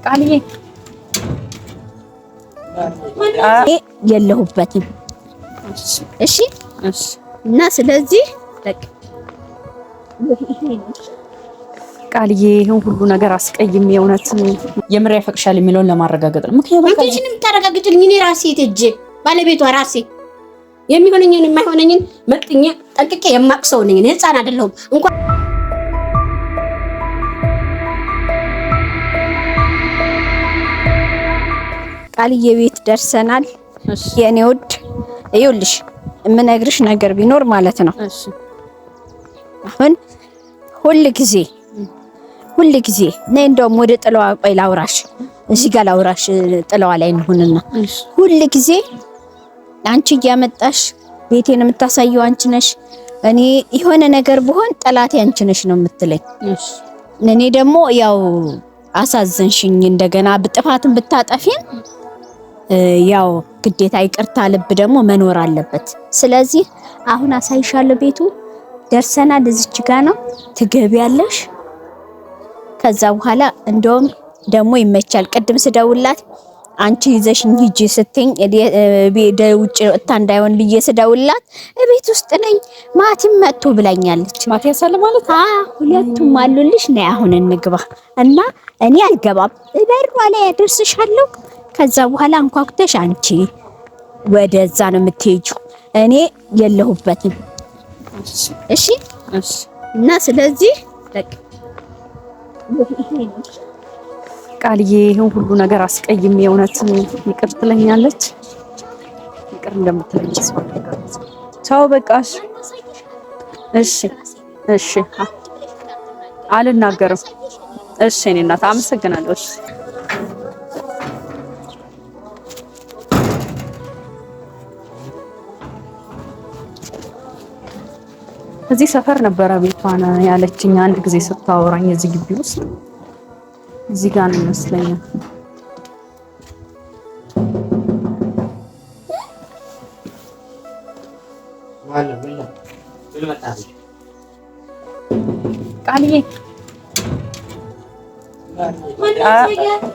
ቃልዬ የለሁበትም። እሺ እና ስለዚህ ቃልዬ ይሄን ሁሉ ነገር አስቀይም የእውነት የምር ያፈቅሻል የሚለውን ለማረጋገጥ ነው። ምክንያቱም አንቺንም ታረጋግጭልኝ እኔ ራሴ ተጀ ባለቤቷ ራሴ የሚሆነኝን የማይሆነኝን መጥኛ ጠንቅቄ የማቅሰው ነኝ። እኔ ህፃን አይደለሁም እንኳን ቃልዬ ቤት ደርሰናል። የኔ ውድ ይኸውልሽ የምነግርሽ ነገር ቢኖር ማለት ነው። አሁን ሁል ጊዜ ነይ እንደውም ወደ ጥለዋ ቆይ ላውራሽ፣ እዚህ ጋር ላውራሽ ጥለዋ ላይ እንሁንና ሁል ጊዜ አንቺ እያመጣሽ ቤቴን የምታሳየው አንቺ ነሽ። እኔ የሆነ ነገር ብሆን ጠላቴ አንቺ ነሽ ነው የምትለኝ። እኔ ደግሞ ያው አሳዘንሽኝ። እንደገና በጥፋትን ብታጠፊን ያው ግዴታ ይቅርታ ልብ ደግሞ መኖር አለበት። ስለዚህ አሁን አሳይሻለሁ። ቤቱ ደርሰናል። እዚች ጋር ነው ትገቢያለሽ። ከዛ በኋላ እንደውም ደግሞ ይመቻል። ቅድም ስደውላት አንቺ ይዘሽኝ ሂጂ ስትኝ ውጭ ወጣ እንዳይሆን ብዬ ስደውላት ቤት ውስጥ ነኝ ማቲም መጥቶ ብላኛለች። ማቲ ያሳለ ማለት ሁለቱም አሉልሽ ነይ አሁን እንግባ እና እኔ አልገባም በሩ ላይ ያደርስሻለሁ። ከዛ በኋላ አንኳኩተሽ አንቺ ወደዛ ነው የምትሄጂው፣ እኔ የለሁበትም። እሺ እና ስለዚህ ቃልዬ ይሄን ሁሉ ነገር አስቀይም የእውነት ይቅር ትለኛለች። ይቅር እንደምትለኝ ቻው በቃሽ። እሺ አልናገርም። እሺ እኔ እናት አመሰግናለሁ። እሺ እዚህ ሰፈር ነበረ ቤቷን ያለችኝ አንድ ጊዜ ስታወራኝ እዚህ ግቢ ውስጥ እዚህ ጋር ነው ይመስለኛል። ቃልዬ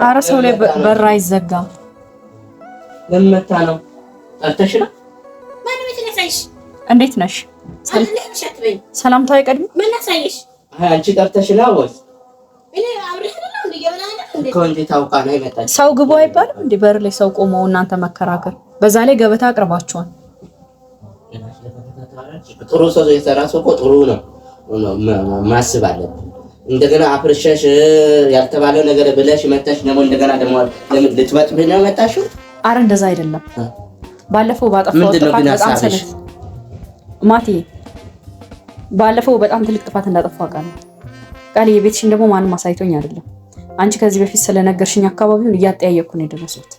ኧረ ሰው ላይ በር አይዘጋም። ለምመታ ነው ጠርተሽ ነው? እንዴት ነሽ? ሰላምታው አይቀድም? ምን አሳይሽ? አንቺ ጠርተሽ ነው ወይስ እኔ አብረሽ ነው እንዴ? የበላና እንዴ ኮንቴ ታውቃ ነው ይመጣል። ሰው ግቡ አይባልም እንዴ? በር ላይ ሰው ቆመው እናንተ መከራከር። በዛ ላይ ገበታ አቅርባችኋል። ጥሩ ሰው የሰራ ሰው እኮ ጥሩ ነው ማስብ አለብን። እንደገና አፍርሸሽ ያልተባለው ነገር ብለሽ መጣሽ ደግሞ እንደገና ደግሞ ልትመጥብኝ ነው መጣሽው። አረ እንደዛ አይደለም። ባለፈው ባጠፋው ጥፋት በጣም ሰለሽ ማቲ ባለፈው በጣም ትልቅ ጥፋት እንዳጠፋው ቃል የቤትሽን ደግሞ ማንም አሳይቶኝ አይደለም። አንቺ ከዚህ በፊት ስለነገርሽኝ አካባቢውን እያጠያየኩ ነው የደረስኩት።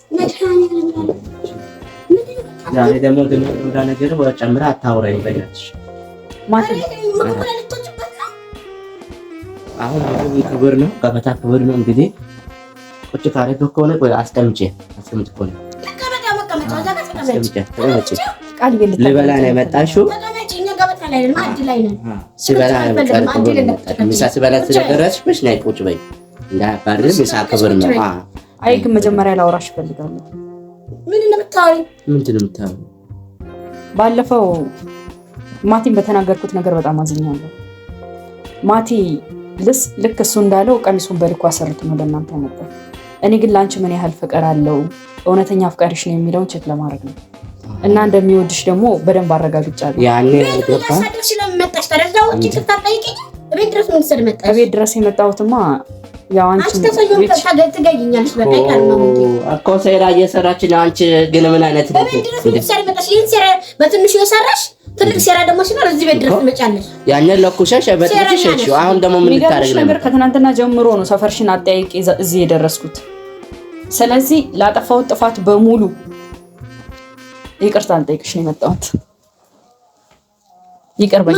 ዛሬ ደግሞ ወደ ነገር ወጨምራ አታውራኝ በእናትሽ ማቲ። አሁን ክብር ነው ከበታ ክብር ነው። እንግዲህ ቁጭ ካረገ ከሆነ ቆይ አስቀምጪ ከሆነ ቃል ልበላ ነው የመጣሽው። ሲበላ ምሳ ሲበላ ስለደረስሽ ነይ ቁጭ በይ። እንዳባርም ምሳ ክብር ነው። አይ ግን መጀመሪያ ላውራሽ እፈልጋለሁ። ምንድን ነው የምታወሪው? ባለፈው ማቲን በተናገርኩት ነገር በጣም አዝኛለሁ። ማቲ ልክ እሱ እንዳለው ቀሚሱን በልኩ አሰርቶ ነው ለእናንተ ያመጣው። እኔ ግን ላንቺ ምን ያህል ፍቅር አለው እውነተኛ አፍቃሪሽ ነው የሚለውን ቼክ ለማድረግ ነው እና እንደሚወድሽ ደግሞ በደንብ አረጋግጫለሁ። ያኔ ቤት ድረስ የመጣሁትማ ያው አንቺ ትገኝኛለሽ እኮ ሴራ እየሰራች ነው። አንቺ ግን ምን አይነት በትንሹ የሰራሽ ትልቅ ሴራ ደግሞ ሲኖር እዚህ ቤት ድረስ ትመጫለሽ። ያንን ለኩሸሽ በትንሽ አሁን ደግሞ ምን ልታረግ ነው? ነገር ከትናንትና ጀምሮ ነው ሰፈርሽን አጠያይቄ እዚህ የደረስኩት። ስለዚህ ላጠፋሁት ጥፋት በሙሉ ይቅርታ ልጠይቅሽ ነው የመጣሁት። ይቅርበኝ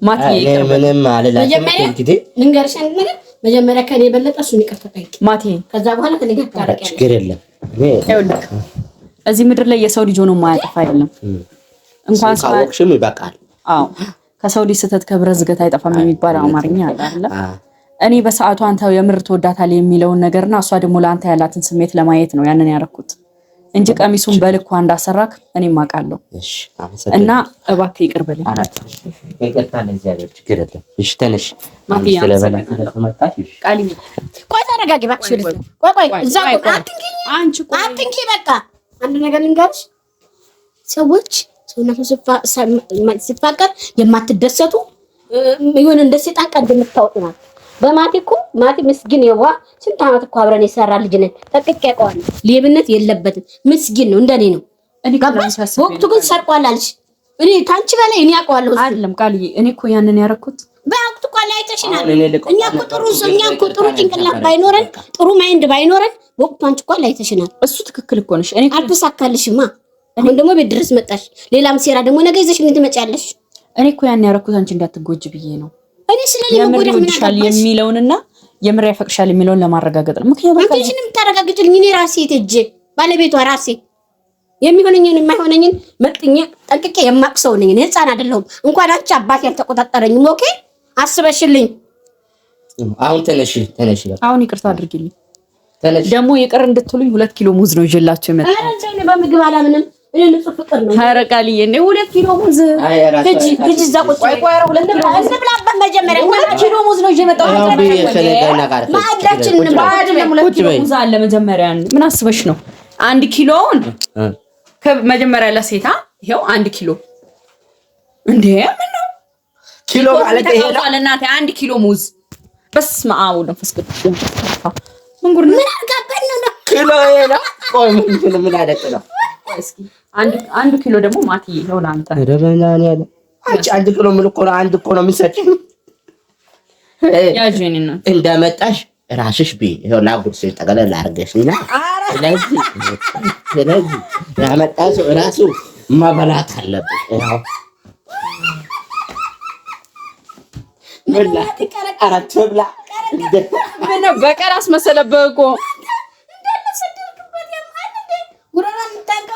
ማቲ። ምንም አልላችም። እንግዲህ ልንገርሽ አንድ ነገር፣ መጀመሪያ ከኔ የበለጠ እሱን ይቅርታ ጠይቂ ማቲ። ከዛ በኋላ ከኔ ጋር ታረቂያለሽ። ችግር የለም። እዚህ ምድር ላይ የሰው ልጅ ሆኖ ማያጠፋ የለም። እንኳን ሳውቅሽም ይበቃል። አዎ ከሰው ልጅ ስህተት ከብረት ዝገት አይጠፋም የሚባል አማርኛ አለ አይደል? እኔ በሰዓቱ አንተ የምር ትወዳታለህ የሚለውን ነገርና እሷ ደግሞ ለአንተ ያላትን ስሜት ለማየት ነው ያንን ያደረኩት እንጂ ቀሚሱን በልኳ እንዳሰራክ እኔም አውቃለሁ። እና እባክህ ይቅር በለኝ። ይቅርታ ለዚህ አይደል ችግር የለም። እሺ ተነሽ ቆይ ተረጋጊ እባክሽ። ቆይ እዛ አትንኪ። በቃ አንድ ነገር ልንገርሽ፣ ሰዎች ሰውነቱ ሲፋቀር የማትደሰቱ ይሁን እንደ ሰይጣን ቀንድ የምታወጡ ናት። በማቲ እኮ ማቲ ምስኪን የዋ ስንት ዓመት እኮ አብረን የሰራ ልጅ ነን። ጠቅቄ ያውቀዋለሁ። ሌብነት የለበትም። ምስኪን ነው፣ እንደኔ ነው። ወቅቱ ግን ሰርቋል አልሽ። እኔ ታንቺ በላይ እኔ አውቀዋለሁ። አይደለም ቃልዬ፣ እኔ እኮ ያንን ያደረኩት በወቅቱ እኮ ላይ አይተሽናል። እኛ እኮ ጥሩ ጭንቅላት ባይኖረን ጥሩ ማይንድ ባይኖረን ወቅቱ አንቺ እኮ ላይ አይተሽናል። እሱ ትክክል እኮ ነሽ። እኔ አልተሳካልሽማ። አሁን ደግሞ ቤት ድረስ መጣሽ። ሌላም ሴራ ደግሞ ነገ ይዘሽ ምን ትመጫለሽ? እኔ እኮ ያን ያደረኩት አንቺ እንዳትጎጂ ብዬ ነው። እኔ ስለሌለ የምር ይወድሻል የሚለውንና የምር ያፈቅሻል የሚለውን ለማረጋገጥ ነው። ምክንያቱም አንቺ ምንም ታረጋግጭልኝ። እኔ ራሴ እጄ ባለቤቷ ራሴ የሚሆነኝን የማይሆነኝን መጥኜ ጠንቅቄ የማቅሰው ነኝ። እኔ ህፃን አይደለሁም። እንኳን አንቺ አባቴ ያልተቆጣጠረኝም። ኦኬ አስበሽልኝ። አሁን ተነሽ። አሁን ይቅርታ አድርጊልኝ። ደግሞ ይቅር እንድትሉኝ 2 ኪሎ ሙዝ ነው ይዤላችሁ የመጣሁት። ኧረ እኔ በምግብ አላምንም። እኔ ንጹህ ፍቅር ነው። ኧረ ቃልዬ እንደ 2 ኪሎ ሙዝ ልጅ እዛ ቁጭ ቆይ 2 ኪሎ ሙዝ እንብላበት። መጀመሪያ 2 ኪሎ ሙዝ ነው የመጣሁት። ማዕዳችን አይደለም 2 ኪሎ ሙዝ አለ። መጀመሪያ ምን አስበሽ ነው? 1 ኪሎውን ከመጀመሪያ ለሴታ ይሄው 1 ኪሎ እንዴ ምን ነው ኪሎ ማለት ይሄ ነው። እናቴ 1 ኪሎ ሙዝ በስመ አብ ወወልድ ወመንፈስ ቅዱስ። ምን ጉድ ነው? ምን አርጋበን ነው ኪሎ ይሄ ነው። ቆይ ምን አደቅ ነው? እስኪ 1 ኪሎ ደግሞ ማትዬ ነው ላንተ። ደረናን ያለ አንቺ 1 ኪሎ ምን እኮ ነው? 1 እኮ ነው የምትሰጪኝ። ያጂኒ ነው እንደመጣሽ ራስሽ ቢ ይሄው ላጉርስ ጠቀለል አድርገሽና ስለዚህ ያመጣሽ ራሱ ማበላት አለብሽ። ይሄው ምላ አራት ብላ ምን በቀር አስመሰለብህ እኮ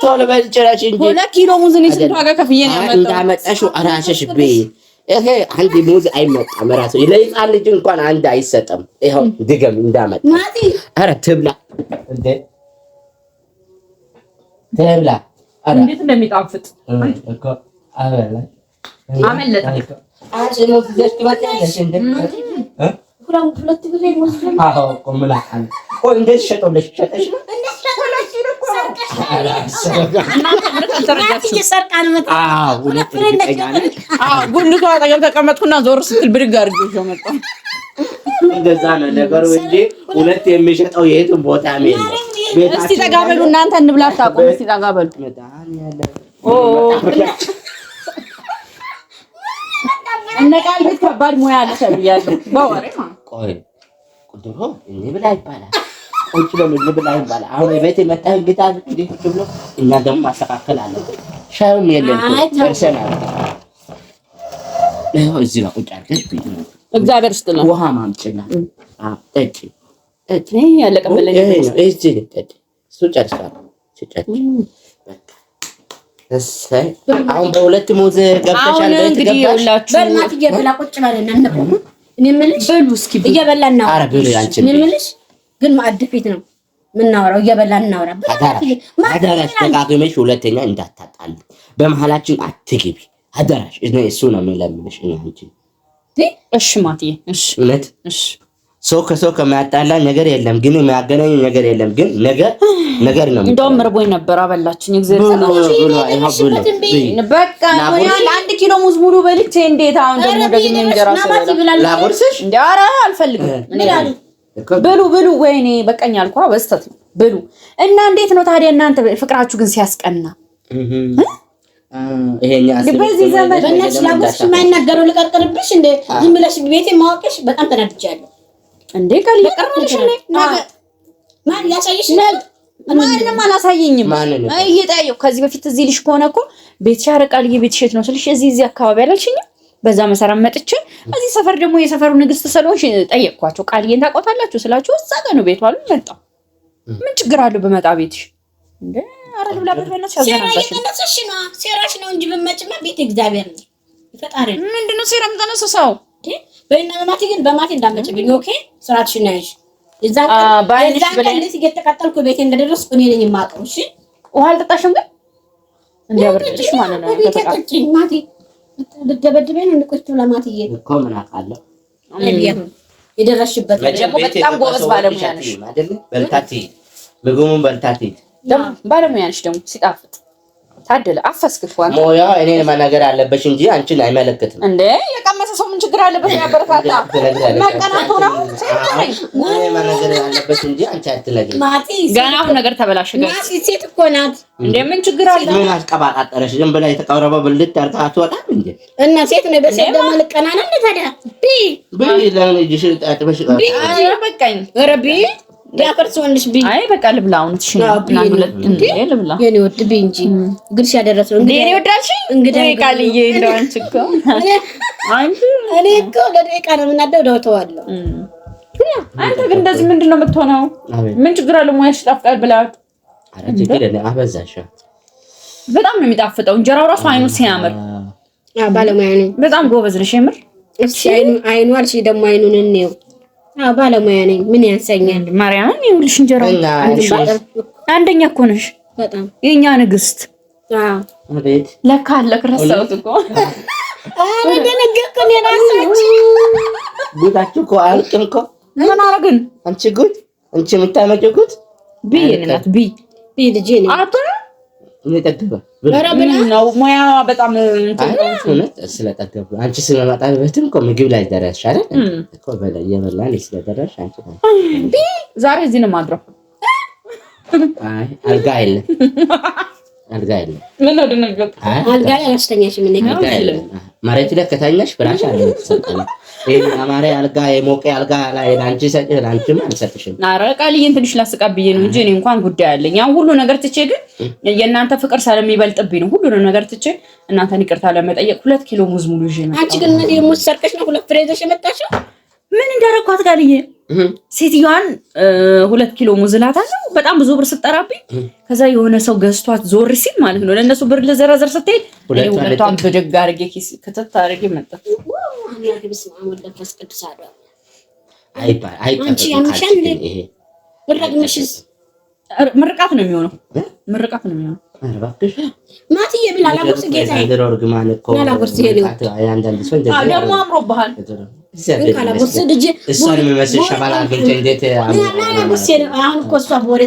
ቶሎ በልጭራሽ እንጂ 2 ኪሎ ሙዝ ነው ስንት ዋጋ ከፍዬ ነው ያመጣው። እንዳመጣሽው ራስሽ ቢ ይሄ 1 ሙዝ አይመጣም። ራሱ ለህፃን ልጅ እንኳን 1 አይሰጥም። ይሄው ድገም እንዳመጣ ማቲ አረ ትብላ እንዴ ትብላ አረ እንዴት እንደሚጣፍጥ እኮ አበላ አመለጠ። አንቺ ነው ትደስቲባታለሽ እንዴ? ሁለት ጊዜ ወስደን አዎ ቆምላ አለ ቆይ እንዴት ሸጠውልሽ? ሸጠሽ ነው ጉልቷ አጠገብ ተቀመጥኩና ዞር ስትል ብድግ አድርጌው መጣሁ። እንደዛ ነው ነገሩ እንጂ ሁለት የሚሸጠው የትም ቦታ የለም። እስቲ ጠጋ በሉ እናንተ እንብላ ታቆም። እስቲ ጠጋ በሉ። እነ ቃል ቤት ከባድ ሙያ አለ ተብያለሁ። በወሬ ቆይ ቁጥሩ እንብላ ይባላል። ቁጭ በምን ልብላ ይባላል። አሁን ቤት የመጣህ እንግዳ እንዴ ብሎ እኛ ደግሞ ማስተካከል አለብን። ሻውም የለም ፐርሰናል ነው እዚህ ነው ቁጭ አድርገሽ ቢዩ እግዚአብሔር ይስጥልን። ውሃ ማምጪና ጠጪ እኔ ያለቀበለኝ እዚህ ጠጪ ሱጨርሳል ሲጨርስ እሰይ አሁን በሁለት ሙዝ ገብተሻል። እንግዲህ ይኸውላችሁ በእናት እየበላ ቁጭ ባለና እንበል እኔ የምልሽ በሉ እስኪ እየበላን ነው። ኧረ ብሉ አንቺ እኔ የምልሽ ግን ማዕድ ፊት ነው ምናወራው። እየበላን እናወራ አዳራሽ ተቃቅመሽ ሁለተኛ እንዳታጣል በመሀላችን አትግቢ አዳራሽ። እሱ ነው የምለምንሽ አንቺ። እሺ ማትዬ እሺ እውነት እሺ። ሰው ከሰው ከማያጣላ ነገር የለም፣ ግን የሚያገናኝ ነገር የለም። ግን ነገር ነው። እንደውም እርቦኝ ነበር አበላችኝ። እግዚአብሔር በቃ አንድ ኪሎ ሙዝ ሙሉ በልቼ እንዴት አሁን ደግሞ ደግሜ እንጀራ ላጎርስሽ እንዴ? ኧረ አልፈልግም። ብሉ ወይኔ በቃኝ አልኳ። በስተት ነው ብሉ። እና እንዴት ነው ታዲያ እናንተ ፍቅራችሁ ግን ሲያስቀና ይሄኛ በዚህ ዘመን በእናትሽ ላጎርስሽ የማይናገረው ልቀርቅርብሽ እንደ ዝም ብለሽ ቤቴ ማወቅሽ በጣም ተናድጃለሁ። እንዴ ቃል ይቀርልሽ ማን ያሳይሽ? ማንንም አላሳየኝም። እየጠየሁ ከዚህ በፊት እዚህ ልሽ ከሆነ እኮ ቤት ሻረቃል ቤትሽ የት ነው ስልሽ እዚህ አካባቢ አላልሽኝም? በዛ መሰረት መጥቼ እዚህ ሰፈር ደግሞ የሰፈሩ ንግስት ስለሆንሽ ጠየቅኳቸው። ቃልዬን ታውቃታላችሁ ስላችሁ እዛ ጋር ነው ቤቷ አሉ። መጣሁ ምን ችግር አለው በመጣ ቤትሽ እንዴ? አረ ብላበት በእናትሽ ያዘናባሽ ሴራሽ ነው እንጂ በመጭማ ቤት እግዚአብሔር ነው። ፈጣሪ ምንድነው ሴራ የምታነሳው? በእና በማቲ ግን በማቲ እንዳመጭብኝ። ኦኬ ስራትሽን ያይሽ እዛ ባይነሽ ብለህ እንዴት እየተቃጠልኩ ቤቴ እንደደረስኩ እኔ ነኝ የማውቀው። እሺ ውሃ አልጠጣሽም ግን እንዲያበርድሽ ማለት ነው። ተጠጣች ማቲ ልትደበድበኝ ነው እንቆይቶ ለማቲዬ እኮ ምን አውቃለሁ የደረስሽበት በጣም ጎበዝ ባለሙያ ነሽ አይደል? በልታቲ ምግቡን በልታቲ ባለሙያ ነሽ ደግሞ ሲጣፍጥ ታደለ አፈስክሽ ዋን ሞያ እኔ መናገር አለበሽ እንጂ አንቺን አይመለከትም እንዴ። የቀመሰ ሰው ምን ችግር አለበት? ያበረታታ መቀናቱ ነው ሰይጣን እኔ መናገር አለበሽ እንጂ አንቺ አትነግሪኝ። ማቲ ገናው ነገር ተበላሽ ጋር ማቲ ሴት እኮ ናት እንዴ። ምን ችግር አለ? ምን አስቀባጣጠረሽ? ዝም ብላ የተቀረበው ብልት አርጋ አትወጣም እንዴ? እና ሴት ነው በሴት ደግሞ ልቀናና እንዴ ታዲያ በይ ለምን እጅሽ አጥበሽ በቃኝ ረቢ ያፈርስ ወንድሽ ቢ አይ በቃ ልብላ። እውነትሽ ነው እና ሁለት እንዴ ልብላ የኔ ወድ ቢ እንጂ ግርሽ ያደረሰው እንዴ እኔ ወዳልሽ እንግዲህ ቃልዬ እንደው አንቺ እኮ አንቺ እኔ እኮ ለደቂቃ ነው የምናደው ደውተዋለሁ። አንተ ግን እንደዚህ ምንድነው የምትሆነው? ምን ችግር አለ? ሙያሽ ጣፍቃል ብላት አረ ችግር የለም አበዛሽ። በጣም ነው የሚጣፍጠው እንጀራው ራሱ አይኑ ሲያምር። ባለሙያ ነኝ። በጣም ጎበዝ ነሽ የምር። እሺ አይኑ አልሽ ደግሞ አይኑን እንየው። ባለሙያ ነኝ። ምን ያንሰኛል? ማርያምን ይኸውልሽ እንጀራው አንደኛ እኮ ነሽ በጣም የኛ ንግስት። አቤት ለካ ለክረሳውት እኮ አረ ደነገጥኩኝ። የራሳች ጉዳችሁ እኮ አልቅም እኮ ምን አረግን? አንቺ ጉድ አንቺ የምታመጪው ጉድ ቢ የኔናት ቢ ልጄ ነኝ። አቶ እኔ ጠግባ ምን ነው ሙያ በጣም ስለጠገቡ አንቺ ስለማጣበትም እኮ ምግብ ላይ ደረስሽ አይደል እኮ በላይ የበላን ስለደረስሽ አንቺ ዛሬ እዚህ ነው ማድረው። አይ አልጋ የለም አልጋ የለም። ምን ነው ደነገጥ? አልጋ ላይ አስተኛሽ ምን ነገር መሬት ላይ ከተኛሽ ፍራሽ አለ ተሰጠኝ። ይሄ አማሬ አልጋ የሞቀ አልጋ ላይ አንቺ ሰጪ አንቺም አልሰጥሽም። ኧረ ቃልዬን ትንሽ ላስቀብዬ ነው እንጂ እኔ እንኳን ጉዳይ አለኝ። ያን ሁሉ ነገር ትቼ ግን የእናንተ ፍቅር ስለሚበልጥብኝ ነው ሁሉ ነገር ትቼ እናንተን ይቅርታ ለመጠየቅ 2 ኪሎ ሙዝ ሙሉ ይዤ ነው። አንቺ ግን ምን ሙዝ ሰርቀሽ ነው 2 ፍሬ ይዘሽ የመጣሽው? ምን እንዳረኳት ቃልዬ ሴትዮዋን 2 ኪሎ ሙዝ እላታለሁ። በጣም ብዙ ብር ስጠራብኝ ከዛ የሆነ ሰው ገዝቷት ዞር ሲል ማለት ነው ለነሱ ብር ለዘራዘር ስትሄድ ሁለቷን በደግ አድርጌ ኪስ ከተታ አድርጌ መጣ። ያግብስ ማሙል ለፈስ ቅዱስ አዶ አይ አንቺ ያምሻል ይሄ ወራግነሽስ ምርቃት ነው የሚሆነው። ምርቃት ነው የሚሆነው። እባክሽ ማትዬ ብላ ላጎርስ ጌታ እንደሮርግ ማን እኮ ላጎርስ ይሄው አንዳንድ ሰው እንደዚህ ደግሞ አምሮብሃል። ካላጎርስ ልጅ እሷን የሚመስል ሸባላ አግኝቼ እንዴት ላጎርስ አሁን እኮ እሷ ወሬ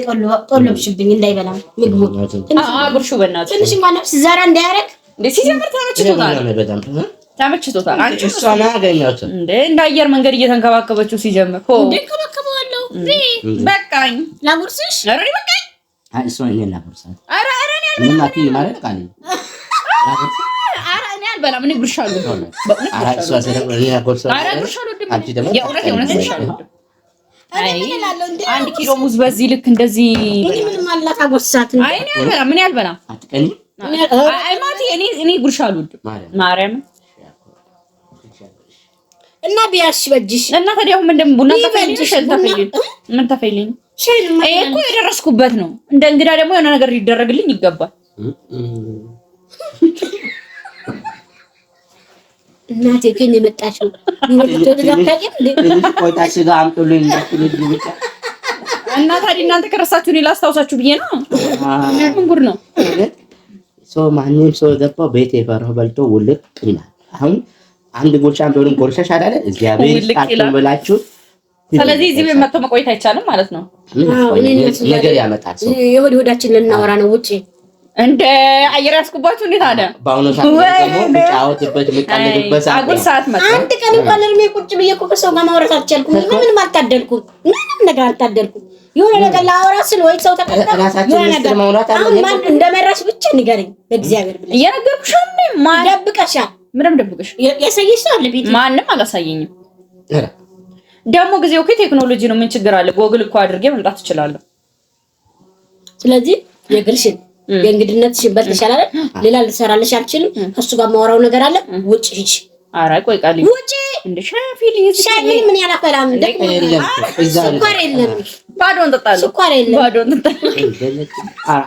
ጦለብሽብኝ እንዳይበላ ምግቡ አጉርሹ በእናትሽ ትንሽ እንኳን ነፍስ ዘራ እንዳያረግ እንዴ ሲጀምር ተመችቶታል። አንቺ እሷን አገኘሁት እንዴ እንደ አየር መንገድ እየተንከባከበችው ሲጀምር ሆ እንዴ ከበከበዋለሁ በቃኝ ላጎርስሽ አረ በቃኝ አይ እሷ እኔ ላጎርሳት አረ እኔ ምን ማቲ ማለት ቃል አረ እኔ አልበላም። እኔ ጉርሻለሁ አረ እሷ ስለሆነ እኔ ላጎርሳት አረ ጉርሻለሁ አንቺ ደግሞ የእውነት ጉርሻለሁ። አይ 1 ኪሎ ሙዝ በዚህ ልክ እንደዚህ እኔ ምንም አላት አጎርሳት አይ እኔ አልበላም። እኔ አልበላም አትቀኝ አይ ማቲ እኔ ጉርሻለሁ ማርያም እና ቢያሽ በጅሽ እና ታዲያ ምንድን ቡና ተፈልኝ ምን ተፈልኝ ይሄ እኮ የደረስኩበት ነው። እንደ እንግዳ ደግሞ የሆነ ነገር ሊደረግልኝ ይገባል። እናቴ ግን የመጣችው ቆይታ ስጋ አምጡልኝ እንዳትልጅ ብቻ እና ታዲያ እናንተ ከረሳችሁ እኔ ላስታውሳችሁ ብዬ ነው። ምን ጉድ ነው ሰው ማንም ሰው ገባው ቤት የፈራው በልቶ ውልቅ ይላል። አሁን አንድ ጎልሻ እንደሆነ ጎልሻሽ አይደለ እግዚአብሔር ታጥቶ ብላችሁ ስለዚህ እዚህ ቤት መጥቶ መቆየት አይቻልም ማለት ነው። ነገር ያመጣል ሰው የሆድ ሆዳችን ልናወራ ነው ውጪ እንደ አየር ያስኩባችሁ እንዴት አለ ባውኖ ሰዓት ደግሞ ምጫወትበት ምጣልበት አጉል ሰዓት መጣ። አንድ ቀን እንኳን እርሜ ቁጭ ብዬ እኮ ከሰው ጋር ማውራት አልቻልኩም። ምንም አልታደልኩም። ምንም ነገር አልታደልኩም። የሆነ ነገር ላወራ ስል ወይ ሰው ተቀጣ ራሳችን ምስጢር ማውራት አለ። ማን እንደመራሽ ብቻ ንገረኝ በእግዚአብሔር ብለሽ እየነገርኩሽ ነው። ማን ደብቀሻል? ምንም ደብቀሽ ያሳየሽ ሰው አለ ቤት? ማንም አላሳየኝም። ደግሞ ጊዜው ቴክኖሎጂ ነው። ምን ችግር አለ? ጎግል እኮ አድርጌ መምጣት እችላለሁ። ስለዚህ የግልሽን የእንግድነትሽን በልተሻል አይደል? ሌላ ልሰራልሽ አልችልም። ከሱ ጋር ማወራው ነገር አለ። ውጪ ሂጂ። ኧረ ቆይ ቃል ውጪ። እንደ ሻፊልኝ ሻይ ምን ያላፈላም ደግሞ ስኳር የለም። ባዶን እንጠጣለን። ስኳር የለም። ባዶን እንጠጣለን።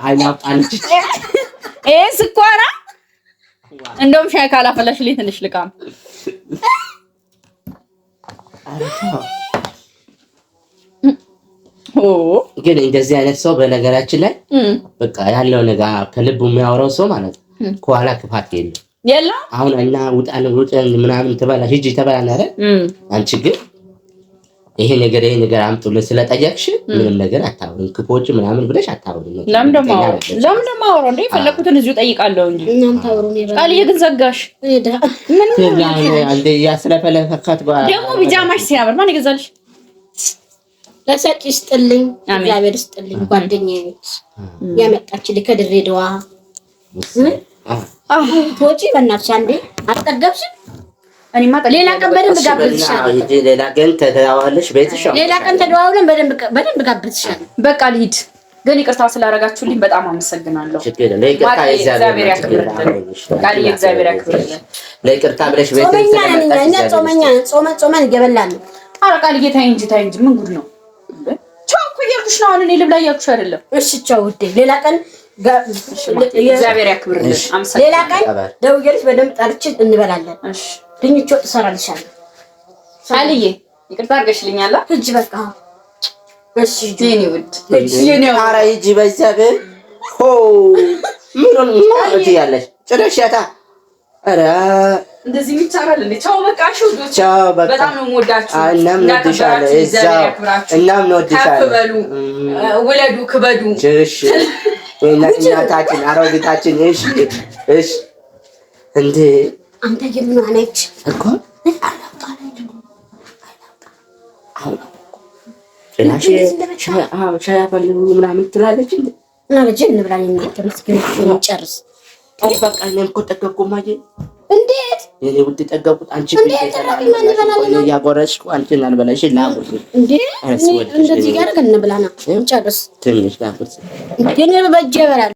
አይና አንቺ ስኳራ እንደውም ሻይ ካላፈላሽልኝ ትንሽ ልቃም። ግን እንደዚህ አይነት ሰው በነገራችን ላይ በቃ ያለው ነገር ከልቡ የሚያወራው ሰው ማለት ነው። ከኋላ ክፋት የለም። አሁን እና ውጣን ምናምን ተባላ ሂጂ ተባላና አይደል? አንቺ ግን ይሄ ነገር አምጡልን ስለጠየቅሽ ምንም ነገር አታውሪም። ክፎች ምናምን ብለሽ አታውሪም። ለምን ደሞ አወራው እንዴ? ፈለኩትን እዚሁ ጠይቃለሁ እንጂ እናንተ አውሩኝ ይላል። ቃል እየገዛጋሽ ምን አንዴ ያስለፈለፈካት ደግሞ ቢጃማሽ ሲያምር ማን ይገዛልሽ? ለሰጪ ይስጥልኝ፣ እግዚአብሔር ይስጥልኝ። ጓደኛዬ ያመጣችልኝ ከድሬዳዋ ቶጪ በእናትሽ አንዴ አትጠገብሽም? እኔማ ሌላ ቀን በደንብ ጋብዝሻለሁ። ሌላ ቀን ተደዋውለሽ ቤትሽ ሌላ ቀን ተደዋውለን በደንብ ጋብዝሻለሁ። በቃ ልሂድ። ግን ይቅርታ ስላደረጋችሁልኝ በጣም አመሰግናለሁ። እግዚአብሔር ያክብርልን። ለይቅርታ ብለሽ ቤት ጾመኛ ነኝ እኛ ጾመን እየበላን ነው። ኧረ ቃልዬ ታይ እንጂ ምን ጉድ ነው? ቻው እኮ እያልኩሽ ነው። አሁን እኔ ልብላ እያልኩሽ አይደለም። እሺ ቻው ውዴ። ሌላ ቀን እግዚአብሔር ያክብርልን። ሌላ ቀን ደውዬልሽ በደንብ ጠርቼ እንበላለን። እሺ ድንች ወጥ እሰራልሻለሁ። ቃልዬ ይቅርታ አድርገሽልኛል። ሂጂ በቃ እሺ ጄኒ ውድ ኧረ ሂጂ በዛብህ ሆ ምኑን ማለት ያለሽ ጭራሻታ ኧረ እንደዚህ ይቻላል እንዴ? ቻው በቃ ቻው በቃ በጣም ነው የምወዳችሁ። እንወድሻለን። እዛው እንወድሻለን። ከበሉ ውለዱ ክበዱ። እሺ እናታችን አሮጊታችን እሺ እንዴ አንተ የምን አለች እኮ ሻይ አፈልጉ ምናምን ትላለች እና ልጅ እንብላለን እና ተመስገን እንጨርስ። በቃ እኔም እኮ ጠገብኩ ማየ። እንዴት የኔ ውድ ጠገብኩት። አንቺ ያጎረስኩ አንቺን አልበላሽ ላጉርስ እንዴ? እንደዚህ ጋር እንብላና እንጨርስ። ትንሽ ላጉርስ ግን በእጄ እበላለሁ።